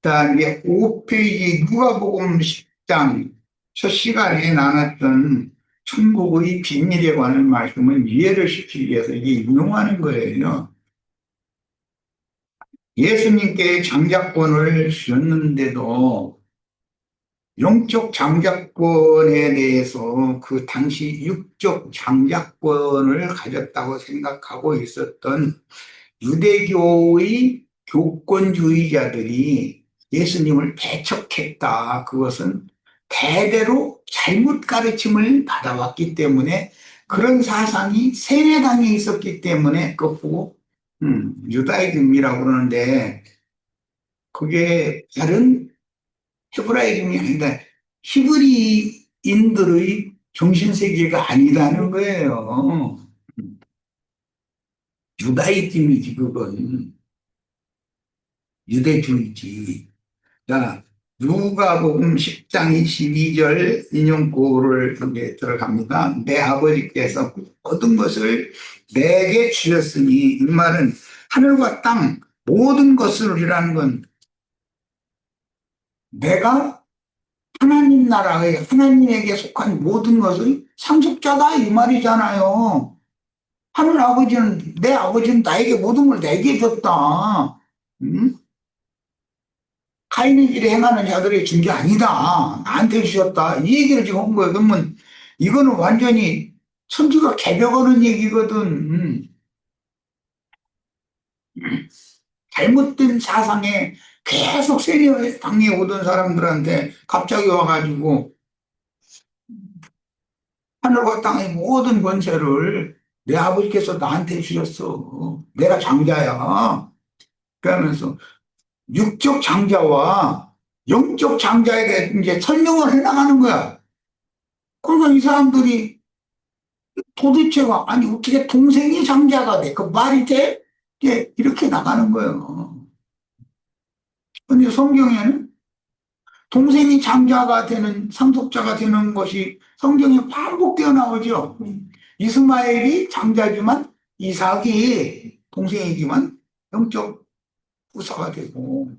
그다음에 5페이지 누가복음 10장 첫 시간에 나눴던 천국의 비밀에 관한 말씀을 이해를 시키기 위해서 이게 인용하는 거예요. 예수님께 장자권을 주셨는데도 영적 장자권에 대해서 그 당시 육적 장자권을 가졌다고 생각하고 있었던 유대교의 교권주의자들이 예수님을 배척했다. 그것은 대대로 잘못 가르침을 받아왔기 때문에 그런 사상이 세뇌당에 있었기 때문에 그거 보고 유다이즘이라고 그러는데 그게 다른 헤브라이즘이 아니다. 히브리인들의 정신세계가 아니라는 거예요. 유다이즘이지 그건. 유대주의지. 자, 누가복음 10장 22절 인용구를 여기에 들어갑니다. 내 아버지께서 모든 것을 내게 주셨으니 이 말은 하늘과 땅 모든 것을이라는 건 내가 하나님 나라의 하나님에게 속한 모든 것의 상속자다 이 말이잖아요. 하늘 아버지는 내 아버지는 나에게 모든 걸 내게 줬다. 음? 카인의 길에 행하는 자들이 준 게 아니다. 나한테 주셨다. 이 얘기를 지금 한 거예요. 그러면 이거는 완전히 천지가 개벽하는 얘기거든. 잘못된 사상에 계속 세뇌당해 오던 사람들한테 갑자기 와가지고 하늘과 땅의 모든 권세를 내 아버지께서 나한테 주셨어. 내가 장자야. 그러면서 육적 장자와 영적 장자에 대해 이제 설명을 해나가는 거야. 그러니까 이 사람들이 도대체가 아니 어떻게 동생이 장자가 돼? 그 말이 돼? 예, 이렇게 나가는 거예요. 근데 성경에는 동생이 장자가 되는 상속자가 되는 것이 성경에 반복되어 나오죠. 이스마엘이 장자지만 이삭이 동생이지만 영적 후사가 되고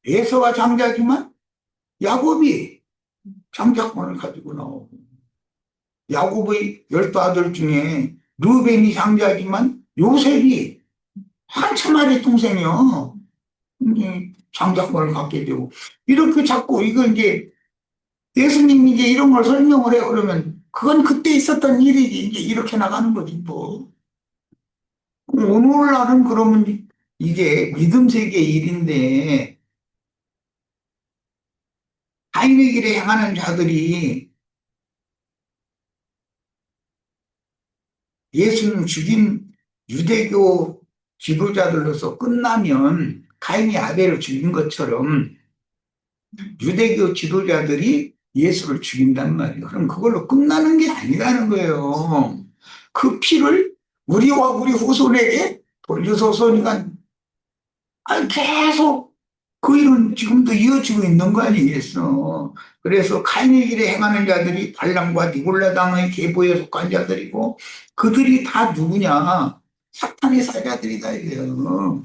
에서가 장자지만 야곱이 장자권을 가지고 나오고 야곱의 12아들 중에 르벤이 장자지만 요셉이 한참 아래 동생이요. 장자권을 갖게 되고 이렇게 자꾸 이거 이제 예수님이 이제 이런 걸 설명을 해 그러면 그건 그때 있었던 일이지 이제 이렇게 나가는 거지 뭐. 오늘날은 그러면 이게 믿음 세계 일인데 하인의 길에 행하는 자들이 예수님 죽인 유대교 지도자들로서 끝나면 가인이 아벨을 죽인 것처럼 유대교 지도자들이 예수를 죽인단 말이에요. 그럼 그걸로 끝나는 게 아니라는 거예요. 그 피를 우리와 우리 후손에게 돌려서서니까 아니 계속 그 일은 지금도 이어지고 있는 거 아니겠어. 그래서 카인의 길에 행하는 자들이 발람과 니골라당의 계보에 속한 자들이고 그들이 다 누구냐? 사탄의 사자들이다 이래요.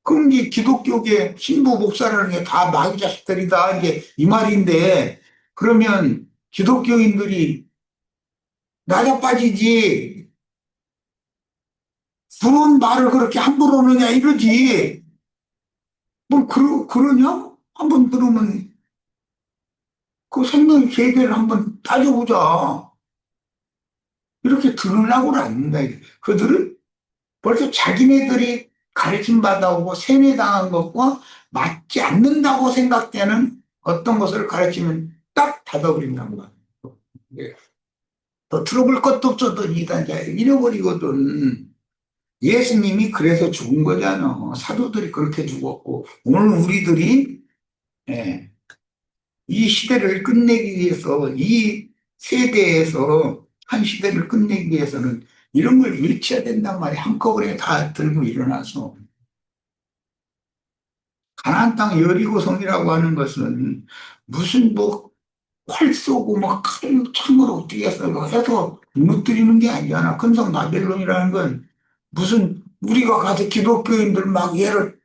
그럼 이제 기독교계 신부 목사라는 게 다 마귀 자식들이다 이제 이 말인데 그러면 기독교인들이 나자빠지지 그런 말을 그렇게 함부로 하느냐 이러지. 뭐 그러냐? 한번 들으면 그 생명의 계계를 한번 따져보자. 이렇게 들으려고는 않는다. 그들은 벌써 자기네들이 가르침 받아오고 세뇌당한 것과 맞지 않는다고 생각되는 어떤 것을 가르치면 딱 닫아버린다는 거야. 예. 더 들어볼 것도 없었던 이단자 잃어버리거든. 예수님이 그래서 죽은 거잖아. 사도들이 그렇게 죽었고 오늘 우리들이 예, 이 시대를 끝내기 위해서 이 세대에서 한 시대를 끝내기 위해서는 이런 걸 일치해야 된단 말이야. 한꺼번에 다 들고 일어나서. 가나안 땅 여리고성이라고 하는 것은 무슨 뭐 활 쏘고 막 칼, 창으로 어떻게 해서 무너뜨리는 게 아니잖아. 금성 바벨론이라는 건 무슨 우리가 가서 기독교인들 막 얘를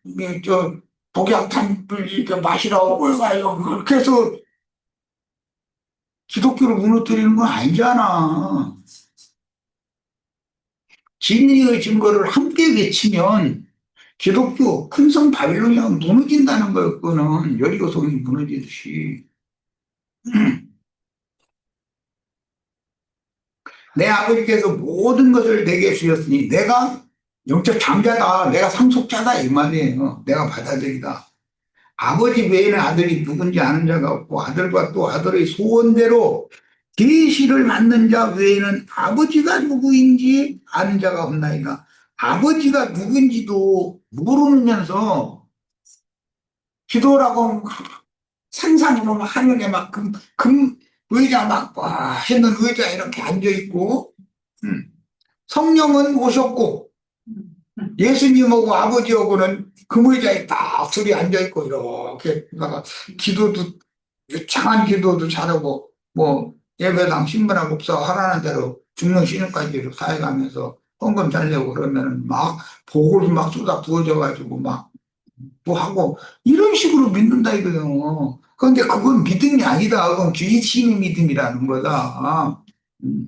저 독약탄을 이렇게 마시라고 그래가지고 그렇게 해서 기독교를 무너뜨리는 건 아니잖아. 진리의 증거를 함께 외치면 기독교 큰성 바빌로니아가 무너진다는 거는 여리고성이 무너지듯이. 내 아버지께서 모든 것을 내게 주셨으니 내가 영적 장자다. 내가 상속자다. 이 말이에요. 내가 받아들이다. 아버지 외에는 아들이 누군지 아는 자가 없고 아들과 또 아들의 소원대로 계시를 받는 자 외에는 아버지가 누구인지 아는 자가 없나이다. 아버지가 누군지도 모르면서 기도라고 상상으로 막 하늘에 막 의자 막 했는 의자 이렇게 앉아 있고, 성령은 오셨고 예수님하고 아버지하고는 금의자에 딱 둘이 앉아있고, 이렇게, 막 기도도, 유창한 기도도 잘하고, 뭐, 예배당 신부나 목사 하라는 대로 죽는 신령까지 사회가면서 헌금 잘 내고 그러면은 막, 복을 막 쏟아 부어져가지고 막, 뭐 하고, 이런 식으로 믿는다 이거요. 그런데 그건 믿음이 아니다. 그건 귀신의 믿음이라는 거다. 음.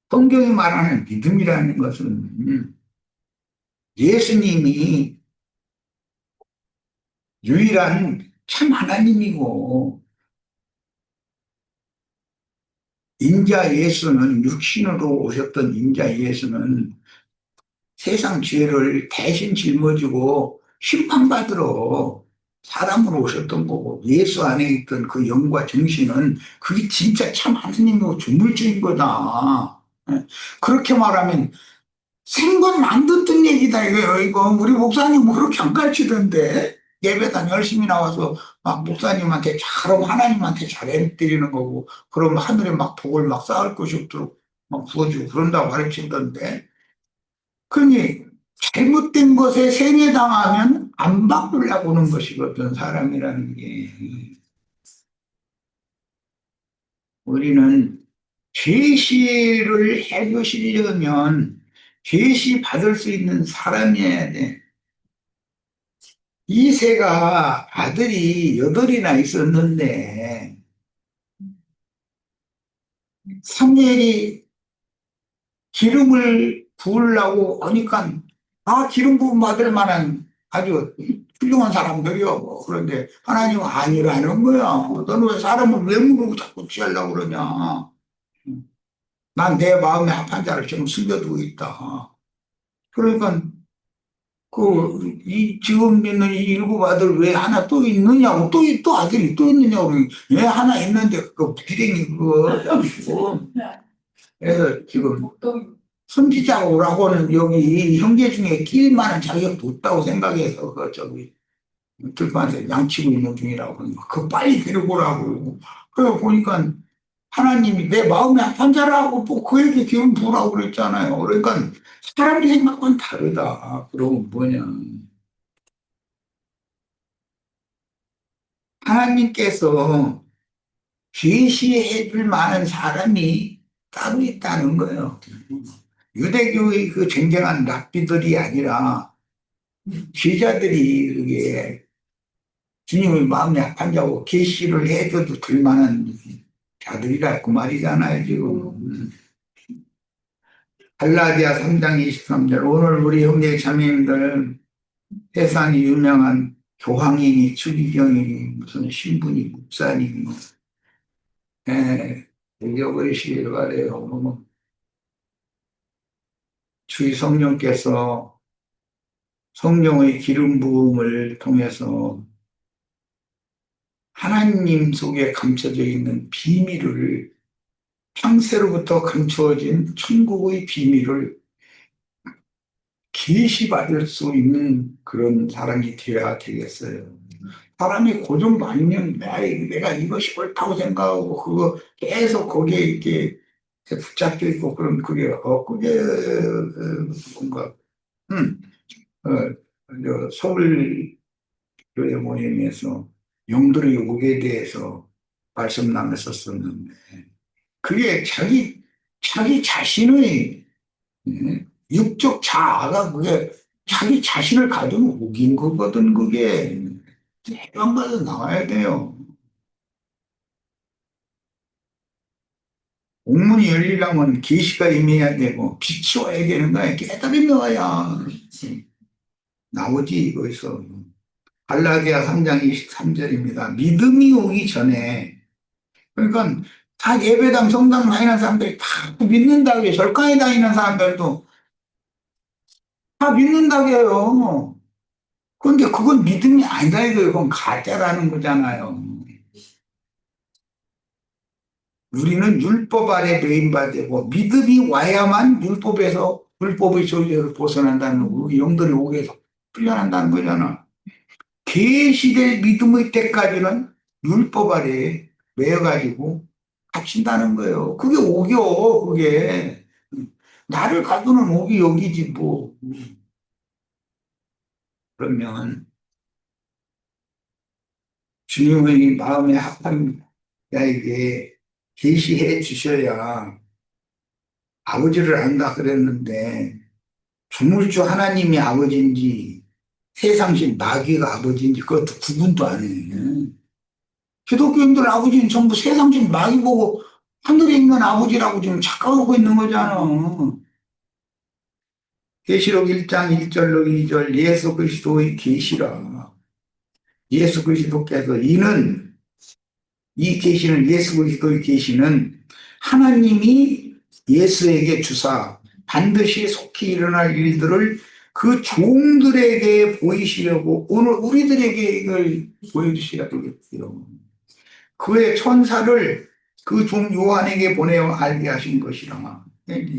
성경이 말하는 믿음이라는 것은, 예수님이 유일한 참 하나님이고, 인자 예수는, 육신으로 오셨던 인자 예수는 세상 죄를 대신 짊어지고 심판받으러 사람으로 오셨던 거고, 예수 안에 있던 그 영과 정신은 그게 진짜 참 하나님이고 주물주인 거다. 예. 그렇게 말하면 생전 안 듣던 얘기다 이거예요. 이거 우리 목사님 뭐 그렇게 안 가르치던데, 예배당 열심히 나와서 막 목사님한테 잘하고 하나님한테 잘해드리는 거고, 그럼 하늘에 막 복을 막 쌓을 것이 없도록 막 부어주고 그런다고 가르치던데, 그러니 잘못된 것에 세뇌당하면 안 바꾸려고 하는 것이거든, 사람이라는 게. 우리는 계시를 해주시려면 계시 받을 수 있는 사람이어야 돼. 이세가 아들이 8이나 있었는데, 삼엘이 기름을 부으려고 하니까 다 기름 부음 받을 만한 아주 훌륭한 사람들이요. 그런데 하나님은 아니라는 거야. 너는 왜 사람을 왜 물고 자꾸 취하려고 그러냐. 난 내 마음에 합한 자를 지금 숨겨두고 있다. 그러니까 지금 있는 이 7 아들 왜 하나 또 있느냐고, 또 아들이 또 있느냐고, 왜 하나 있는데, 그 비행이 그거, 지금. 그래서 지금, 선지자오라고는 여기 형제 중에 낄 만한 자격도 없다고 생각해서, 들판에서 양치고 있는 중이라고, 그러니까 그 빨리 데리고 오라고. 그래 보니까 하나님이 내 마음에 합한 자라고 뭐 그에게 기름 부으라고 그랬잖아요. 그러니까 사람이 생각과는 다르다. 그러면 뭐냐. 하나님께서 계시해 줄 만한 사람이 따로 있다는 거예요. 유대교의 그 쟁쟁한 랍비들이 아니라 제자들이 그게 주님의 마음에 합한 자고 계시를 해줘도 될 만한 자들이라 그 말이잖아요, 지금. 갈라디아 3장 23절. 오늘 우리 형제 자매님들 세상에 유명한 교황이니 추기경이니 무슨 신부니 목사니 뭐, 읽어보시길 바래요. 주의 성령께서 성령의 기름 부음을 통해서 하나님 속에 감춰져 있는 비밀을, 창세로부터 감추어진 천국의 비밀을 계시받을 수 있는 그런 사람이 되어야 되겠어요. 사람이 고정 아니면 내가 이것이 옳다고 생각하고 그거 계속 거기에 이렇게 붙잡혀 있고, 그럼 그게 뭔가, 음, 어, 서울 교회 모임에서 영들의 욕에 대해서 말씀 나눴었었는데, 그게 자기 자신의, 육적 자아가 그게 자기 자신을 가두면 우긴 거거든, 그게. 해방받아 나와야 돼요. 공문이 열리려면 계시가 임해야 되고, 빛이 와야 되는 거야. 깨달음이 와야 나오지, 거기서. 갈라디아 3장 23절입니다. 믿음이 오기 전에, 그러니까 다 예배당, 성당 다니는 사람들이 다 믿는다고 해요. 절강에 다니는 사람들도 다 믿는다고 해요. 그런데 그건 믿음이 아니다 이거예요. 그건 가짜라는 거잖아요. 우리는 율법 아래 매인받고 믿음이 와야만 율법의 조리에서 벗어난다는 거고 우리 영들이 오게해서 풀려난다는 거잖아. 계시될 믿음의 때까지는 율법 아래 매여가지고 갇힌다는 거예요. 그게 오겨, 그게. 나를 가두는 오기 여기지 뭐. 그러면 주님의 마음에 합한 자에게 계시해 주셔야 아버지를 안다 그랬는데 주물주 하나님이 아버지인지 세상신 마귀가 아버지인지 그것도 구분도 안 해. 기독교인들 아버지는 전부 세상신 마귀 보고 하늘에 있는 아버지라고 지금 착각하고 있는 거잖아. 계시록 1장 1절로 2절 예수 그리스도의 계시라. 예수 그리스도께서 이 계시는 예수 그리스도의 계시는 하나님이 예수에게 주사 반드시 속히 일어날 일들을 그 종들에게 보이시려고 오늘 우리들에게 이걸 보여주셔야 되겠어요. 그의 천사를 그 종 요한에게 보내어 알게 하신 것이라.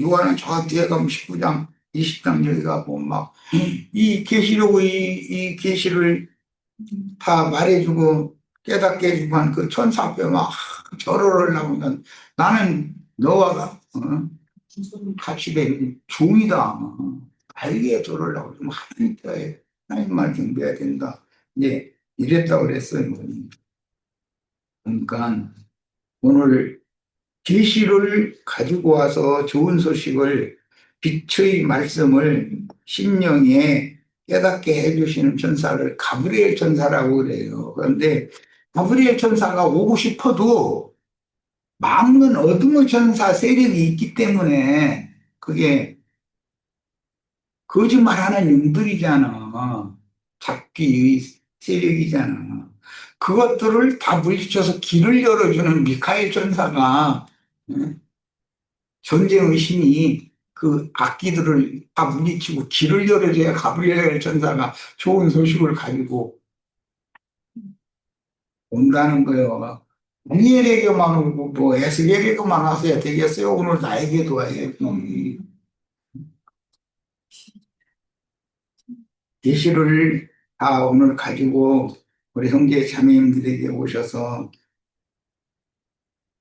요한은 저 뒤에 가면 19장 20장 여기 가고 막 이 계시록의 이 계시를 다 말해주고 깨닫게 해주고 한 그 천사 앞에 막 절을 하려면 나는 너와 같이 된 종이다. 알게 절을 하고 좀 하나님께 하나님 말 경배해야 된다. 이제 이랬다고 그랬어요. 그러니까 오늘 계시를 가지고 와서 좋은 소식을 빛의 말씀을 심령에 깨닫게 해주시는 천사를 가브리엘 천사라고 그래요. 그런데 가브리엘 천사가 오고 싶어도 막는 어둠의 천사 세력이 있기 때문에 그게 거짓말하는 영들이잖아. 잡기의 세력이잖아. 그것들을 다 물리쳐서 길을 열어주는 미카엘 천사가 전쟁의 신이 그 악기들을 다 물리치고 길을 열어줘야 가브리엘 천사가 좋은 소식을 가지고 온다는 거예요. 다니엘에게만 오고 뭐 에스겔에게만 왔어야 되겠어요. 오늘 나에게도 와야 계시를 다 오늘 가지고 우리 형제 자매님들에게 오셔서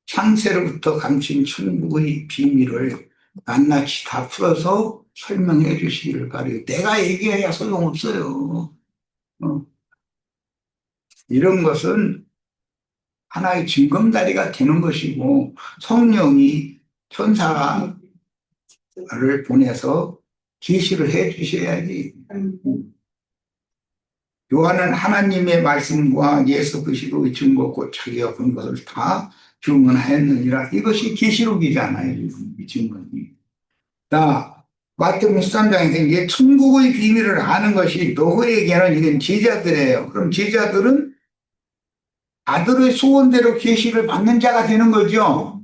창세로부터 감춘 천국의 비밀을 낱낱이 다 풀어서 설명해 주시기를 바래요. 내가 얘기해야 소용없어요. 어, 이런 것은 하나의 징검다리가 되는 것이고 성령이 천사를 보내서 계시를 해 주셔야지. 요한은 하나님의 말씀과 예수 그리스도의 증거 곧 자기가 본 것을 다 증언하였느니라. 이것이 계시록이잖아요. 이 증언이. 자, 마태복음 13장에서 이제 천국의 비밀을 아는 것이 너희에게는 이건 제자들이에요. 그럼 제자들은 아들의 소원대로 계시를 받는 자가 되는 거죠.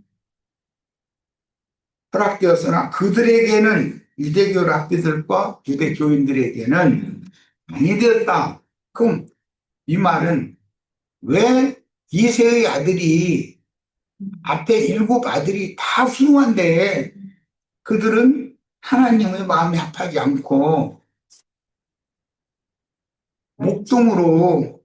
허락되었으나 그들에게는 유대교 랍비들과 유대 교인들에게는 아니 되었다. 그럼 이 말은 왜 이세의 아들이 앞에 일곱 아들이 다 훌륭한데 그들은 하나님의 마음에 합하지 않고 목동으로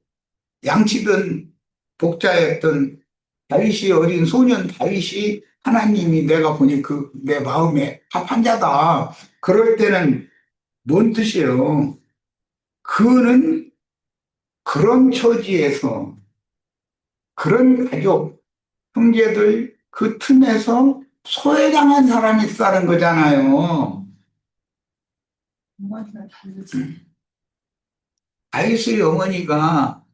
양치던 복자였던 다윗이 어린 소년 다윗이 하나님이 내가 보니 그 내 마음에 합한 자다. 그럴 때는 뭔 뜻이에요? 그는 그런 처지에서 그런 가족, 형제들 그 틈에서 소외당한 사람이 있다는 거잖아요. 다윗의 어머니가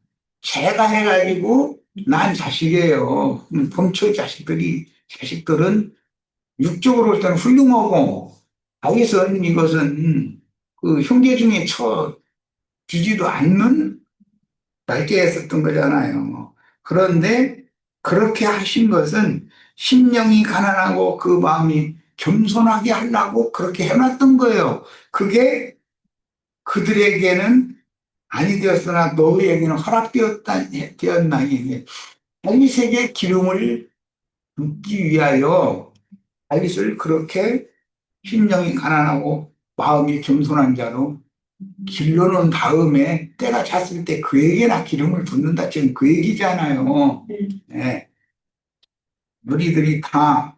제가 해가지고 난 자식이에요. 범초 자식들은 육적으로서는 훌륭하고, 다윗은 이것은 그 형제 중에 주지도 않는 날개였었던 거잖아요. 그런데 그렇게 하신 것은 심령이 가난하고 그 마음이 겸손하게 하려고 그렇게 해놨던 거예요. 그게 그들에게는 아니 되었으나 너희에게는 되었나니 다윗에게 기름을 붓기 위하여 다윗을 그렇게 심령이 가난하고 마음이 겸손한 자로 길러놓은 다음에 때가 찼을 때 그에게나 기름을 붓는다. 지금 그 얘기잖아요. 네. 우리들이 다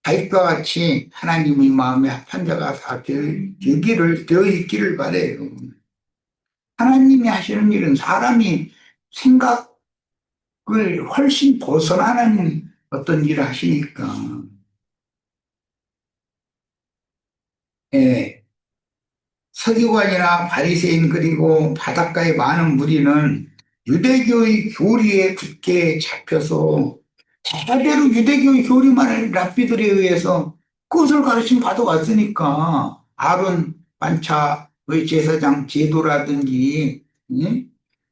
다윗과 같이 하나님의 마음에 합한 자가 다 되어 있기를 바래요. 하나님이 하시는 일은 사람이 생각을 훨씬 벗어나는 어떤 일을 하시니까. 예. 서기관이나 바리새인 그리고 바닷가의 많은 무리는 유대교의 교리에 굳게 잡혀서 대대로 유대교의 교리만을 랍비들에 의해서 그것을 가르침 받아왔으니까 아론 반차의 제사장 제도라든지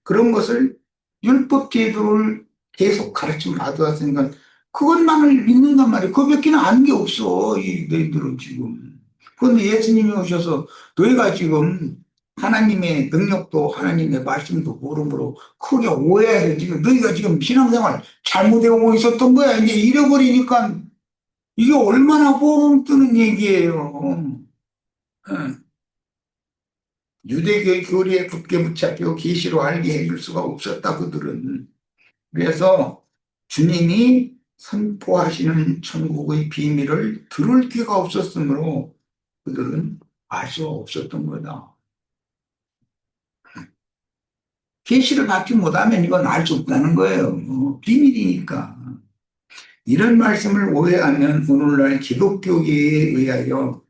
그런 것을 율법 제도를 계속 가르침 받아왔으니까 그것만을 믿는단 말이에요. 그것밖에 아는 게 없어 이 너희들은 지금. 그런데 예수님이 오셔서 너희가 지금 하나님의 능력도 하나님의 말씀도 모르므로 크게 오해해서 지금 너희가 지금 신앙생활 잘못해오고 있었던 거야. 이제 잃어버리니까 이게 얼마나 뻥 뜨는 얘기예요. 응. 유대교의 교리에 굳게 붙잡혀 계시로 알게 해줄 수가 없었다 그들은. 그래서 주님이 선포하시는 천국의 비밀을 들을 기회가 없었으므로 그들은 알 수 없었던 거다. 계시를 받지 못하면 이건 알 수 없다는 거예요. 비밀이니까. 이런 말씀을 오해하면 오늘날 기독교계에 의하여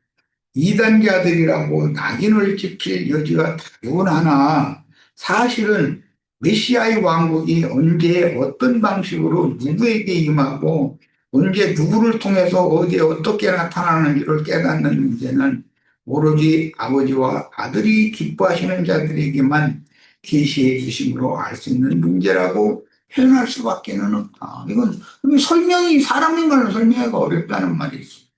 이단자들이라고 낙인을 찍힐 여지가 다분하나 사실은 메시아의 왕국이 언제 어떤 방식으로 누구에게 임하고 언제 누구를 통해서 어디에 어떻게 나타나는지를 깨닫는 문제는 오로지 아버지와 아들이 기뻐하시는 자들에게만 계시해 주심으로 알 수 있는 문제라고 표현할 수밖에는 없다. 이건 설명이 사람인 걸로 설명하기가 어렵다는 말이지.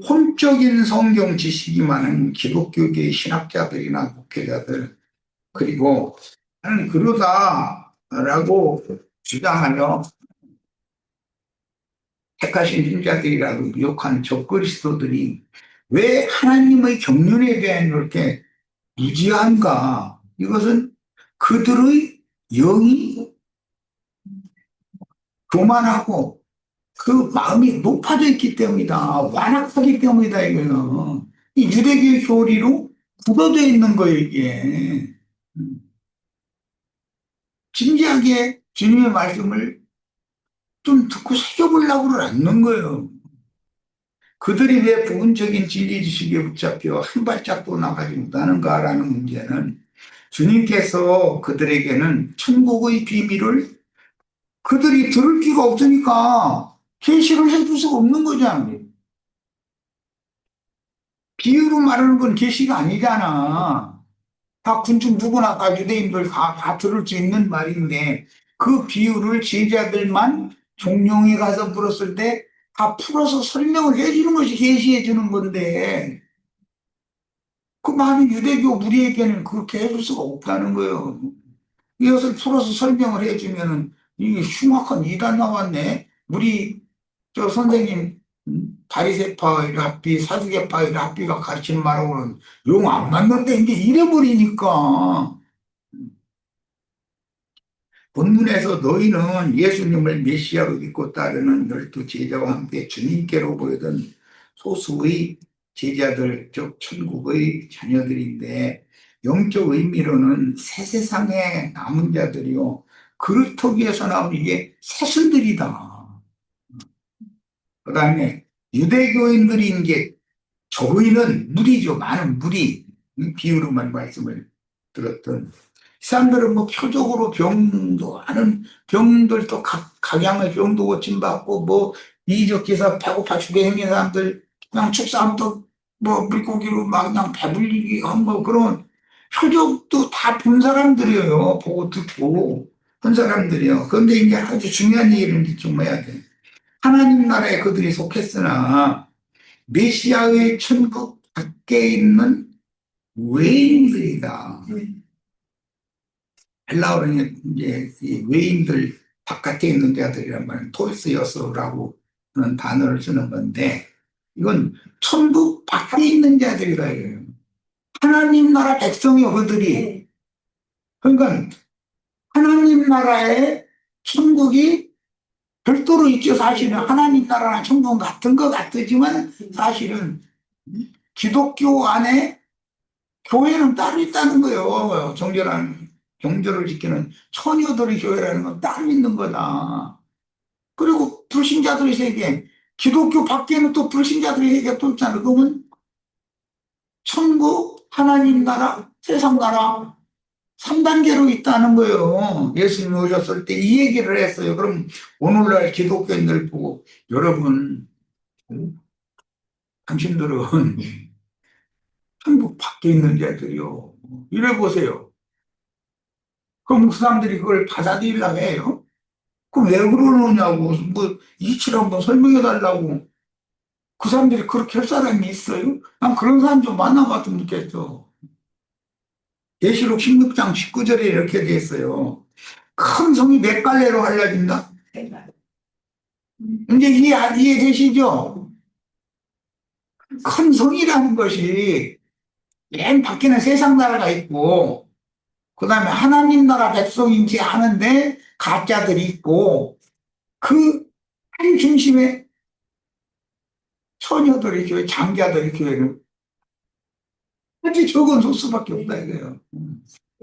혼적인 성경 지식이 많은 기독교계 신학자들이나 목회자들 그리고 나는 그러다라고 주장하며 택하신 신자들이라고 미혹하는 적그리스도들이 왜 하나님의 경륜에 대한 이렇게 무지한가? 이것은 그들의 영이 교만하고 그 마음이 높아져 있기 때문이다. 완악하기 때문이다, 이거는. 이 유대교의 교리로 굳어져 있는 거예요, 이게. 진지하게 주님의 말씀을 좀 듣고 새겨보려고는 않는 거예요. 그들이 왜 부분적인 진리 지식에 붙잡혀 한 발짝도 나가지 못하는가라는 문제는 주님께서 그들에게는 천국의 비밀을 그들이 들을 기가 없으니까 계시를 해줄 수가 없는 거잖아요. 비유로 말하는 건 계시가 아니잖아. 다 군중 누구나 다 유대인들 다 들을 수 있는 말인데 그 비유를 제자들만 종용에 가서 물었을 때 다 풀어서 설명을 해주는 것이 계시해 주는 건데 그 많은 유대교 무리에게는 그렇게 해줄 수가 없다는 거예요. 이것을 풀어서 설명을 해주면은 이게 흉악한 이단 나왔네. 우리 저 선생님 바리새파의 랍비 사두개파의 랍비가 가르치는 말하고는 용 안 맞는데 이제 이래버리니까 본문에서 너희는 예수님을 메시아로 믿고 따르는 12제자와 함께 주님께로 보이던 소수의 제자들, 즉 천국의 자녀들인데 영적 의미로는 새 세상에 남은 자들이요 그루터기에서 나온 이게 새순들이다. 그 다음에 유대교인들이 이제 저희는 무리죠. 많은 무리. 비유로만 말씀을 들었던 이 사람들은 뭐 표적으로 병도 하는 병들도 각양의 병도 고침받고 뭐 이적 기사 배고파 죽게 생긴 사람들 그냥 축사함도 뭐 물고기로 막 그냥 배불리게 한 뭐 그런 표적도 다 본 사람들이에요. 보고 듣고 한 사람들이요. 그런데 이제 아주 중요한 얘기를 좀 해야 돼. 하나님 나라에 그들이 속했으나 메시아의 천국 밖에 있는 외인들이다. 헬라어로는 이제 이 외인들 바깥에 있는 자들이란 말은 토이스여스라고 하는 단어를 쓰는 건데 이건 천국 밖에 있는 자들이라 해요. 하나님 나라 백성이요, 그들이. 그러니까 하나님 나라의 천국이 별도로 있죠, 사실은. 하나님 나라랑 천국은 같은 것 같지만 사실은 기독교 안에 교회는 따로 있다는 거예요. 경절을 지키는 처녀들의 교회라는 건 따로 있는 거다. 그리고 불신자들의 세계, 기독교 밖에는 또 불신자들의 세계가 또 있잖아요. 그러면 천국, 하나님 나라, 세상 나라 3단계로 있다는 거예요. 예수님이 오셨을 때 이 얘기를 했어요. 그럼 오늘날 기독교인들 보고 여러분, 당신들은 천국 밖에 있는 자들이요. 이래 보세요. 그럼 그 사람들이 그걸 받아들이려고 해요? 그럼 왜 그러느냐고, 뭐, 이치를 한번 설명해 달라고. 그 사람들이 그렇게 할 사람이 있어요? 난 그런 사람 좀 만나봤으면 좋겠어. 계시록 16장 19절에 이렇게 돼 있어요. 큰 성이 몇 갈래로 갈라진다? 이제 이해되시죠? 큰 성이라는 것이 맨 밖에는 세상 나라가 있고, 그 다음에 하나님 나라 백성인지 하는데 가짜들이 있고, 그 한 중심에 처녀들의 교회, 장자들의 교회는 아주 적은 소수밖에 없다 이거예요.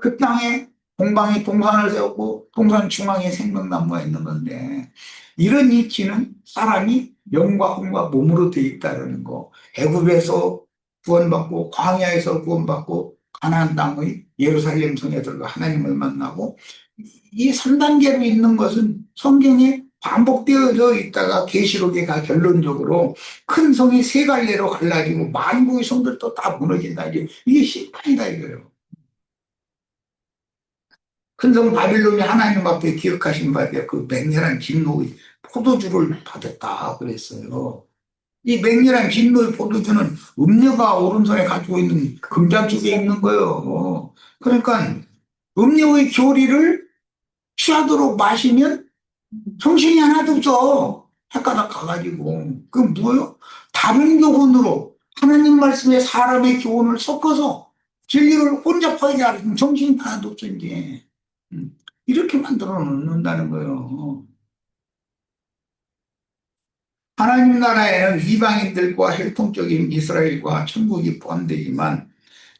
그 땅에 동방이 동산을 세웠고 동산 중앙에 생명나무가 있는 건데 이런 이치는 사람이 영과 혼과 몸으로 되어 있다는 거. 애굽에서 구원받고 광야에서 구원받고 가나안 땅의 예루살렘 성에 들어가 하나님을 만나고 이 3단계로 있는 것은 성경에 반복되어져 있다가 계시록에 가 결론적으로 큰 성이 세 갈래로 갈라지고 만국의 성들도 다 무너진다. 이게 심판이다 이거예요. 큰 성 바빌론이 하나님 앞에 기억하신 바에 그 맹렬한 진노의 포도주를 받았다 그랬어요. 이 맹렬한 진노의 포도주는 음녀가 오른손에 가지고 있는 금잔 쪽에 있는 거예요. 그러니까 음녀의 교리를 취하도록 마시면 정신이 하나도 없어. 헷가닥 가가지고. 그 뭐요? 다른 교훈으로 하나님 말씀에 사람의 교훈을 섞어서 진리를 혼자 파괴하는 정신이 하나도 없어, 이제. 이렇게 만들어 놓는다는 거예요. 하나님 나라에는 이방인들과 혈통적인 이스라엘과 천국이 포함되지만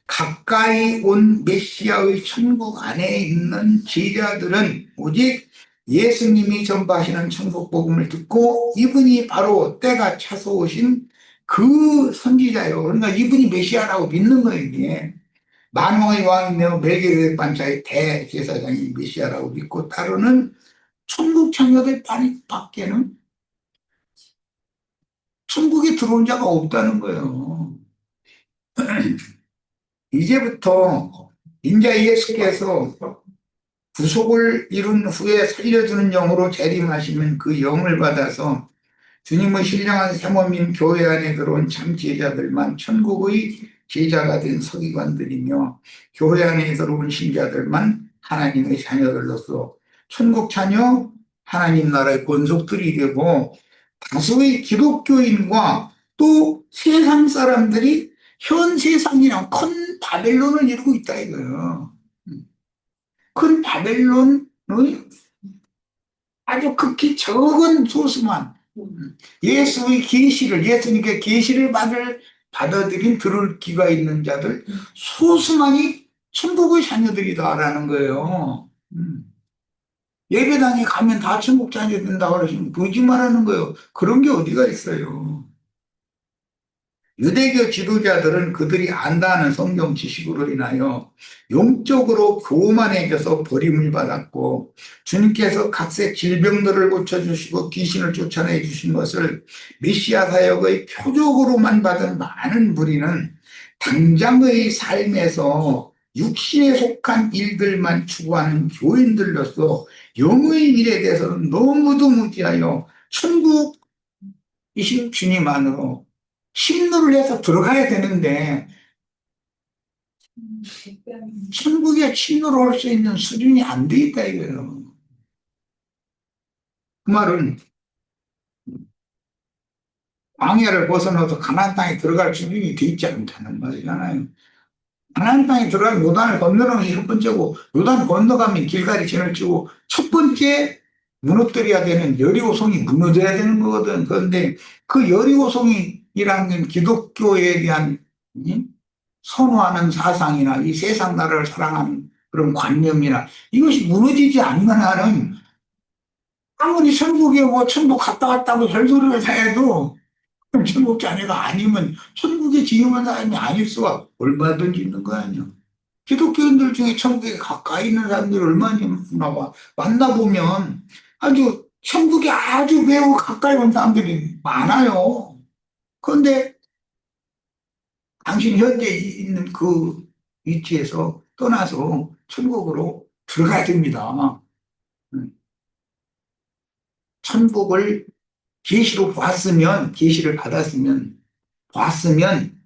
가까이 온 메시아의 천국 안에 있는 제자들은 오직 예수님이 전파하시는 천국 복음을 듣고 이분이 바로 때가 차서 오신 그 선지자요. 그러니까 이분이 메시아라고 믿는 거예요, 이게. 만왕의 왕이며 멜기세덱 반차의 대제사장이 메시아라고 믿고 따르는 천국 자녀들 밖에는 천국에 들어온 자가 없다는 거예요. 이제부터 인자 예수께서 구속을 이룬 후에 살려주는 영으로 재림하시면 그 영을 받아서 주님의 신령한 사모님 교회 안에 들어온 참 제자들만 천국의 제자가 된 서기관들이며 교회 안에 들어온 신자들만 하나님의 자녀들로서 천국 자녀 하나님 나라의 권속들이 되고 다수의 기독교인과 또 세상 사람들이 현 세상이랑 큰 바벨론을 이루고 있다 이거예요. 큰 바벨론의 아주 극히 적은 소수만 예수의 계시를 예수님께 계시를 받아들인 들을 귀가 있는 자들 소수만이 천국의 자녀들이다라는 거예요. 예배당에 가면 다 천국 자녀 된다고 그러시면 거짓말하는 거예요. 그런 게 어디가 있어요. 유대교 지도자들은 그들이 안다는 성경 지식으로 인하여 영적으로 교만해져서 버림을 받았고, 주님께서 각색 질병들을 고쳐주시고 귀신을 쫓아내 주신 것을 메시아 사역의 표적으로만 받은 많은 무리는 당장의 삶에서 육신에 속한 일들만 추구하는 교인들로서 영의 일에 대해서는 너무도 무지하여 천국이신 주님 안으로 침노를 해서 들어가야 되는데 천국에 침노를 할 수 있는 수준이 안 돼 있다 이거예요. 그 말은 광야를 벗어나서 가나안 땅에 들어갈 수준이 돼 있지 않다는 말이잖아요. 가나안 땅에 들어가면 요단을 건너는 게 첫 번째고, 요단 건너가면 길갈이 진을 치고 첫 번째 무너뜨려야 되는 여리고성이 무너져야 되는 거거든. 그런데 그 여리고성이라는 건 기독교에 대한 선호하는 사상이나 이 세상 나라를 사랑하는 그런 관념이나 이것이 무너지지 않는 한은 아무리 천국에 뭐 천국 갔다 왔다고 별소리를 다 해도 천국 자녀가 아니면 천국에 지음한 사람이 아닐 수가 얼마든지 있는 거 아니야. 기독교인들 중에 천국에 가까이 있는 사람들이 얼마나 나와. 만나보면 아주 천국에 아주 매우 가까이 온 사람들이 많아요. 그런데 당신 현재 있는 그 위치에서 떠나서 천국으로 들어가야 됩니다. 천국을 계시로 봤으면, 계시를 받았으면, 봤으면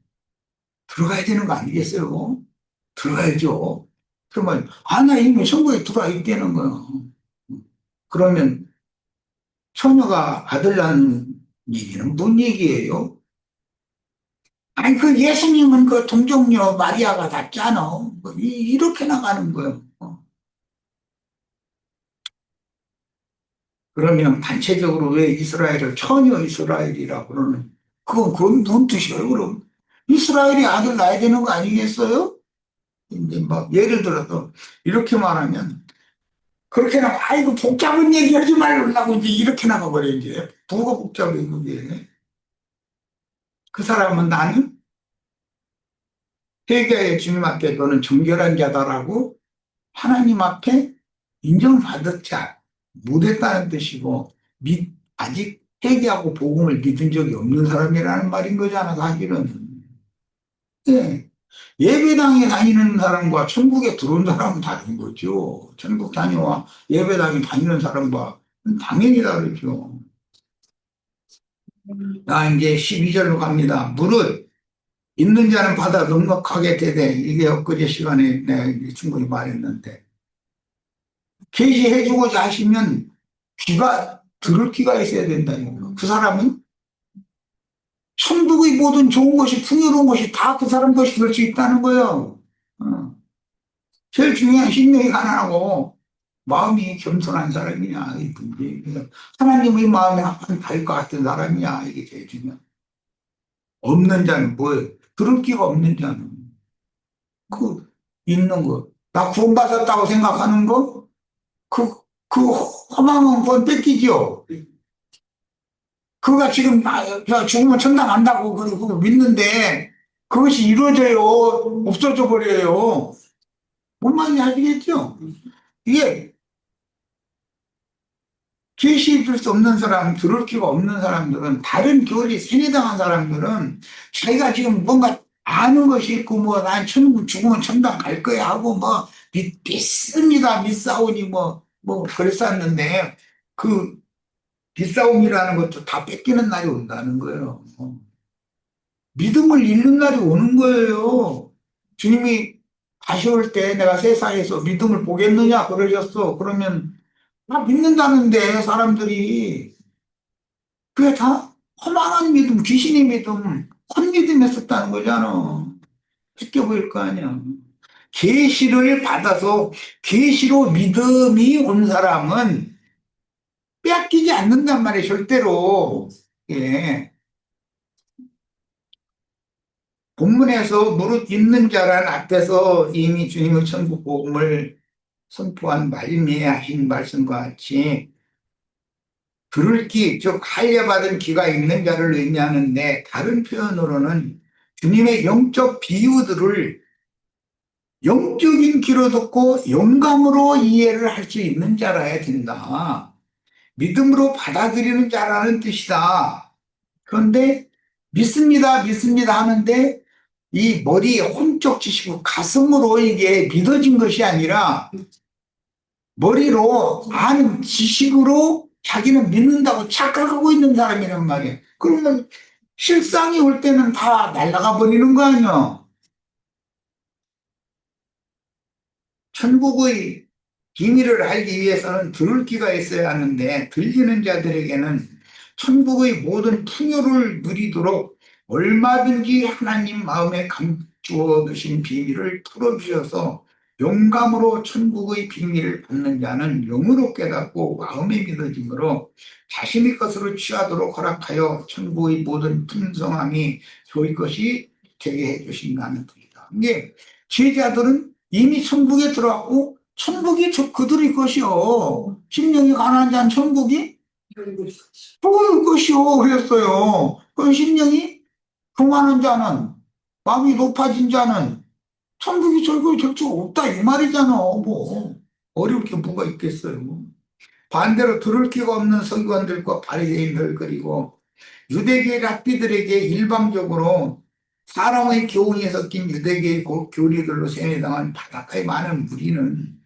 들어가야 되는 거 아니겠어요? 들어가야죠. 그러면, 아, 나 이미 천국에 들어와 있다는 거야. 그러면 처녀가 아들 낳는 얘기는 뭔 얘기예요? 아니, 그 예수님은 그 동정녀 마리아가 낫잖아. 뭐 이렇게 나가는 거예요. 그러면 단체적으로 왜 이스라엘을 처녀 이스라엘이라고 그러는, 그건 무슨 뜻이에요, 그럼? 이스라엘이 아들 낳아야 되는 거 아니겠어요? 이제 막 예를 들어서 이렇게 말하면, 그렇게 나가, 아이고, 복잡한 얘기 하지 말라고 이제 이렇게 나가버려, 이제. 뭐가 복잡해, 그게. 그 사람은 나는 회개의 주님 앞에 너는 정결한 자다라고 하나님 앞에 인정받을 자, 못했다는 뜻이고, 아직 회개하고 복음을 믿은 적이 없는 사람이라는 말인 거잖아, 사실은. 예. 예배당에 다니는 사람과 천국에 들어온 사람은 다른 거죠. 천국 다녀와 예배당에 다니는 사람과 당연히 다르죠. 나 이제 12절로 갑니다. 무릇 있는 자는 받아 넉넉하게 되되, 이게 엊그제 시간에 내가 충분히 말했는데, 계시해주고자 하시면 귀가 들을 귀가 있어야 된다. 그 사람은 천국의 모든 좋은 것이 풍요로운 것이 다 그 사람 것이 될 수 있다는 거예요. 어. 제일 중요한 심령이 가난하고 마음이 겸손한 사람이냐 이든지 하나님의 마음에 합한 달것 같은 사람이냐 이게 제일 중요한. 없는 자는 뭐예요? 들을 귀가 없는 자는 그 있는 거. 나 구원받았다고 생각하는 거? 그, 그 허망한 건 뺏기죠. 그가 지금 죽으면 천당 간다고 그러고 믿는데 그것이 이루어져요? 없어져 버려요? 뭔 말인지 아시겠죠? 이게 계시해 줄 수 없는 사람, 들을 기가 없는 사람들은, 다른 교리 세뇌당한 사람들은 자기가 지금 뭔가 아는 것이 있고 난 천국 죽으면 천당 갈 거야 하고 믿습니다 믿사오니 그랬었는데 그 믿사옴이라는 것도 다 뺏기는 날이 온다는 거예요. 믿음을 잃는 날이 오는 거예요. 주님이 다시 올 때 내가 세상에서 믿음을 보겠느냐 그러셨어. 그러면 다 믿는다는데 사람들이 그게 다 허망한 믿음, 귀신의 믿음, 헛믿음이었었다는 거잖아. 쉽게 보일 거 아니야. 계시를 받아서 계시로 믿음이 온 사람은 빼앗기지 않는단 말이에요, 절대로. 예. 본문에서 무릇 있는 자란 앞에서 이미 주님의 천국 복음을 선포한 말미하신 말씀과 같이 들을 귀, 즉 할례받은 귀가 있는 자를 의미하는데, 다른 표현으로는 주님의 영적 비유들을 영적인 귀로 듣고 영감으로 이해를 할 수 있는 자라야 된다. 믿음으로 받아들이는 자라는 뜻이다. 그런데 믿습니다, 믿습니다 하는데 이 머리에 혼쩍 지시고 가슴으로 이게 믿어진 것이 아니라 머리로 아는 지식으로 자기는 믿는다고 착각하고 있는 사람이란 말이에요. 그러면 실상이 올 때는 다 날아가 버리는 거 아니야. 천국의 비밀을 알기 위해서는 들을 귀가 있어야 하는데 들리는 자들에게는 천국의 모든 풍요를 누리도록 얼마든지 하나님 마음에 감추어 두신 비밀을 풀어주셔서 영감으로 천국의 비밀을 받는 자는 영으로 깨닫고 마음에 믿어짐으로 자신의 것으로 취하도록 허락하여 천국의 모든 풍성함이 저희 것이 되게 해주신다는 뜻이다. 이게 제자들은 이미 천국에 들어왔고 천국이 그들의 것이요. 심령이 가난한 자는 천국이 그들 것이요. 그랬어요. 그럼 심령이 교만한 자는 마음이 높아진 자는 천국이 절거히 될 수가 없다 이 말이잖아. 뭐 어려울 게 뭐가 있겠어요. 반대로 들을 기가 없는 서기관들과 바리새인들 그리고 유대계 랍비들에게 일방적으로 사람의 교훈이 섞인 유대계의 교리들로 세뇌당한 바닷가의 많은 무리는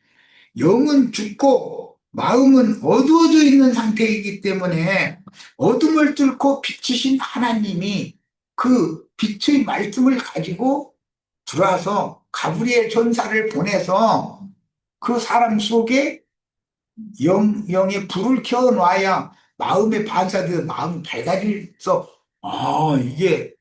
영은 죽고 마음은 어두워져 있는 상태이기 때문에 어둠을 뚫고 빛이신 하나님이 그 빛의 말씀을 가지고 들어와서 가브리엘 전사를 보내서 그 사람 속에 영의 불을 켜놔야 마음의 반사돼서 마음이 밝아져서 이게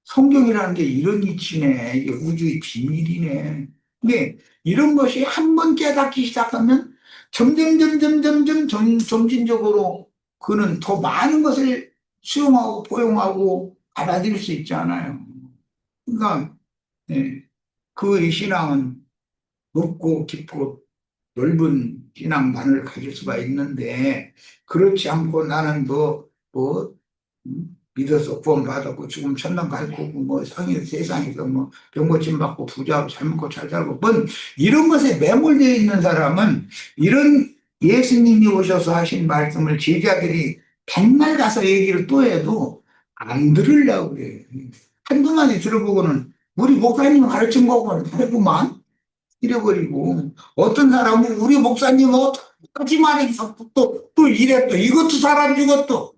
성경이라는 게 이런 이치네. 이게 우주의 비밀이네. 근데 이런 것이 한 번 깨닫기 시작하면 점진적으로 그는 더 많은 것을 수용하고 포용하고 받아들일 수 있잖아요. 그러니까 네, 그의 신앙은 높고 깊고 넓은 신앙만을 가질 수가 있는데 그렇지 않고 나는 믿어서 구원받았고 죽으면 천당 갈 거고 뭐 세상에서 뭐 병고침 받고 부자하고 잘 먹고 잘 살고 뭔 이런 것에 매몰되어 있는 사람은 이런 예수님이 오셔서 하신 말씀을 제자들이 백날 가서 얘기를 또 해도 안 들으려고 그래. 한두 마디 들어보고는 우리 목사님 가르친 거고는 다르구만 잃어버리고 어떤 사람은 우리 목사님 어떻게 말해서 또 이랬또 이것도 사람 죽었또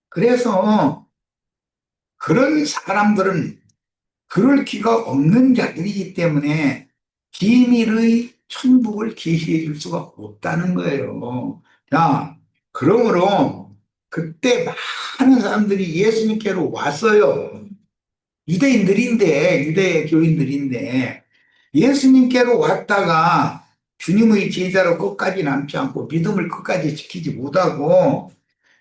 그래서 그런 사람들은 그럴 기가 없는 자들이기 때문에 비밀의 천국을 계시해 줄 수가 없다는 거예요. 자, 그러므로 그때 많은 사람들이 예수님께로 왔어요. 유대 교인들인데 예수님께로 왔다가 주님의 제자로 끝까지 남지 않고 믿음을 끝까지 지키지 못하고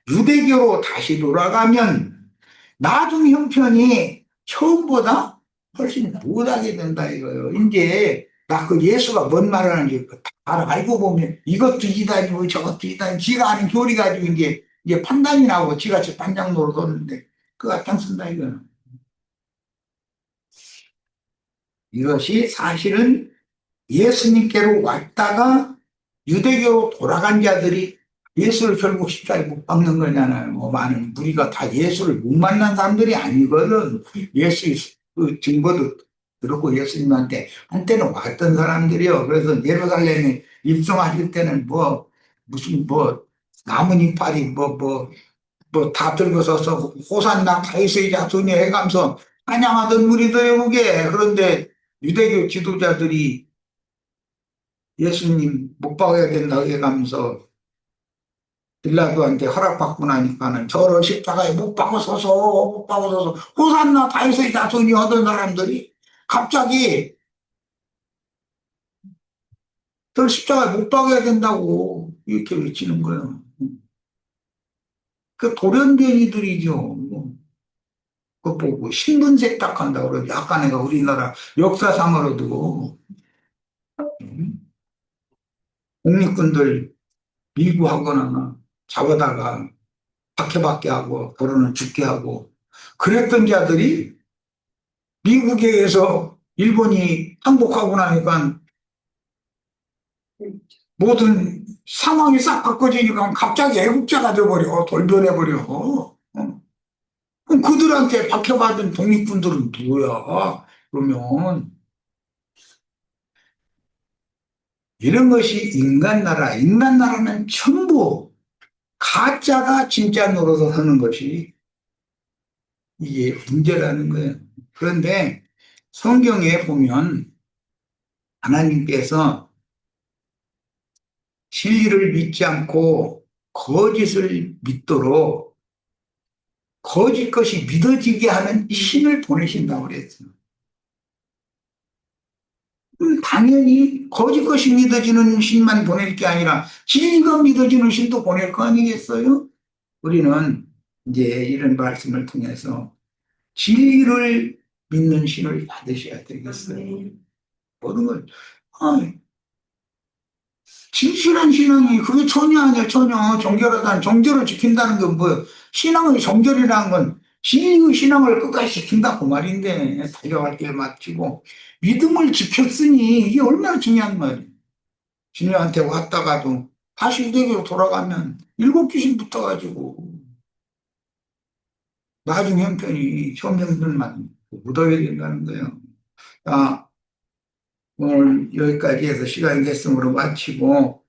유대교로 다시 돌아가면 나중 형편이 처음보다 훨씬 못하게 된다 이거예요. 이제 나 그 예수가 뭔 말을 하는지 다 알고 보면 이것도 이단이고 저것도 이단이 지가 아는 교리 가지고 이제 판단이 나오고 지같이 판장 노릇하는데 그거 앞장 쓴다 이거는. 이것이 사실은 예수님께로 왔다가 유대교로 돌아간 자들이 예수를 결국 십자가에 못 박는 거잖아요. 뭐 많은 우리가 다 예수를 못 만난 사람들이 아니거든. 예수의 그 증거도 들었고 예수님한테 한때는 왔던 사람들이요. 그래서 예루살렘에 입성하실 때는 무슨 나뭇잎파리 다 들고서서 호산나 다윗의 자손이 해가면서 찬양하던 무리들요 그게. 그런데 유대교 지도자들이 예수님 못 박아야 된다고 해가면서 빌라도한테 허락받고 나니까는 저를 십자가에 못 박아서서 호산나 다윗의 자손이 하던 사람들이 갑자기 저를 십자가에 못 박아야 된다고 이렇게 외치는 거예요. 그 돌연변이들이죠. 그거 보고 신분 세탁한다고 그러죠. 아까 내가 우리나라 역사상으로도 독립군들 미구하거나 잡아다가 박해받게 하고 결혼은 죽게 하고 그랬던 자들이 미국에 의해서 일본이 항복하고 나니까 모든 상황이 싹 바꿔지니까 갑자기 애국자가 돼버려. 돌변해버려. 그럼 그들한테 박해받은 독립군들은 누구야? 그러면 이런 것이 인간나라, 인간나라는 전부 가짜가 진짜 노릇을 하는 것이 이게 문제라는 거예요. 그런데 성경에 보면 하나님께서 진리를 믿지 않고 거짓을 믿도록 거짓 것이 믿어지게 하는 신을 보내신다고 그랬어요. 당연히 거짓 것이 믿어지는 신만 보낼 게 아니라 진리가 믿어지는 신도 보낼 거 아니겠어요? 우리는 이제 이런 말씀을 통해서 진리를 믿는 신을 받으셔야 되겠어요. 모든 걸, 아, 진실한 신앙이 그게 전혀 아니야, 전혀. 정결하다는, 정결을 지킨다는 건 뭐예요? 신앙의 정결이라는 건 진리의 신앙을 끝까지 지킨다 그 말인데, 달려갈 길 마치고 믿음을 지켰으니 이게 얼마나 중요한 말이에요. 주님한테 왔다가도 다시 유대교로 돌아가면 일곱 귀신 붙어가지고 나중 형편이 현명들만 묻어야 된다는 거예요. 아, 오늘 여기까지 해서 시간이 됐으므로 마치고